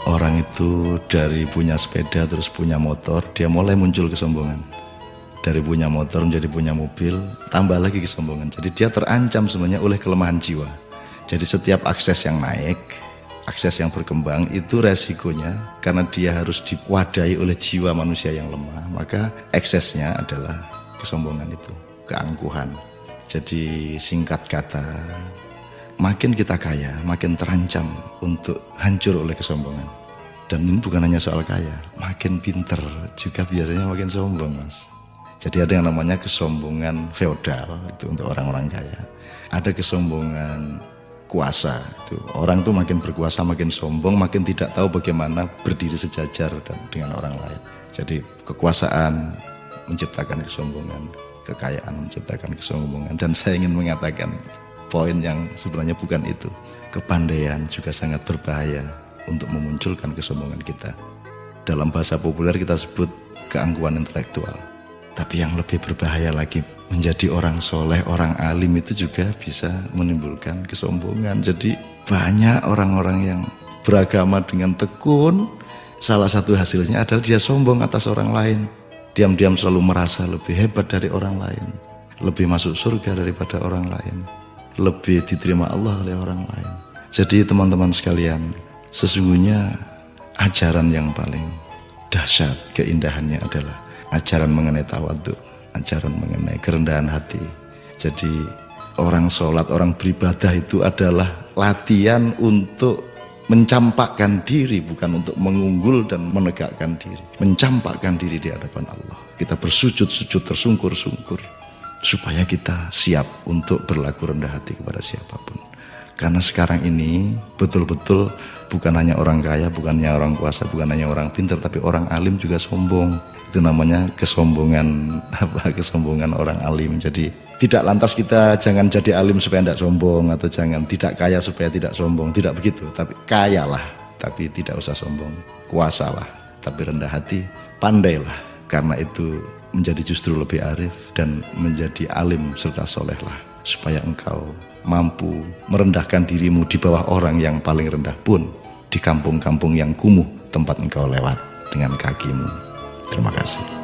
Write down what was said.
Orang itu dari punya sepeda terus punya motor, dia mulai muncul kesombongan. Dari punya motor menjadi punya mobil, tambah lagi kesombongan. Jadi dia terancam sebenarnya oleh kelemahan jiwa. Jadi setiap akses yang naik, akses yang berkembang itu resikonya karena dia harus diwadahi oleh jiwa manusia yang lemah. Maka eksesnya adalah kesombongan itu, keangkuhan. Jadi singkat kata, makin kita kaya, makin terancam untuk hancur oleh kesombongan. Dan ini bukan hanya soal kaya, makin pinter juga biasanya makin sombong, Mas. Jadi ada yang namanya kesombongan feodal, itu untuk orang-orang kaya. Ada kesombongan kuasa, itu orang tuh makin berkuasa, makin sombong, makin tidak tahu bagaimana berdiri sejajar dengan orang lain. Jadi kekuasaan menciptakan kesombongan, kekayaan menciptakan kesombongan. Dan saya ingin mengatakan poin yang sebenarnya bukan itu. Kepandaian juga sangat berbahaya untuk memunculkan kesombongan kita. Dalam bahasa populer kita sebut keangkuhan intelektual. Tapi yang lebih berbahaya lagi, menjadi orang soleh, orang alim itu juga bisa menimbulkan kesombongan. Jadi banyak orang-orang yang beragama dengan tekun, salah satu hasilnya adalah dia sombong atas orang lain. Diam-diam selalu merasa lebih hebat dari orang lain, lebih masuk surga daripada orang lain, lebih diterima Allah oleh orang lain. Jadi teman-teman sekalian, sesungguhnya ajaran yang paling dahsyat keindahannya adalah ajaran mengenai tawadhu, ajaran mengenai kerendahan hati. Jadi orang sholat, orang beribadah itu adalah latihan untuk mencampakkan diri, bukan untuk mengunggul dan menegakkan diri. Mencampakkan diri di hadapan Allah. Kita bersujud-sujud tersungkur-sungkur supaya kita siap untuk berlaku rendah hati kepada siapapun. Karena sekarang ini betul-betul bukan hanya orang kaya, bukan hanya orang kuasa, bukan hanya orang pintar, tapi orang alim juga sombong. Itu namanya kesombongan, kesombongan orang alim. Jadi tidak lantas kita jangan jadi alim supaya tidak sombong, atau jangan tidak kaya supaya tidak sombong, tidak begitu. Tapi kayalah, tapi tidak usah sombong. Kuasalah, tapi rendah hati. Pandailah, karena itu menjadi justru lebih arif dan menjadi alim serta solehlah, supaya engkau mampu merendahkan dirimu di bawah orang yang paling rendah pun di kampung-kampung yang kumuh tempat engkau lewat dengan kakimu. Terima kasih.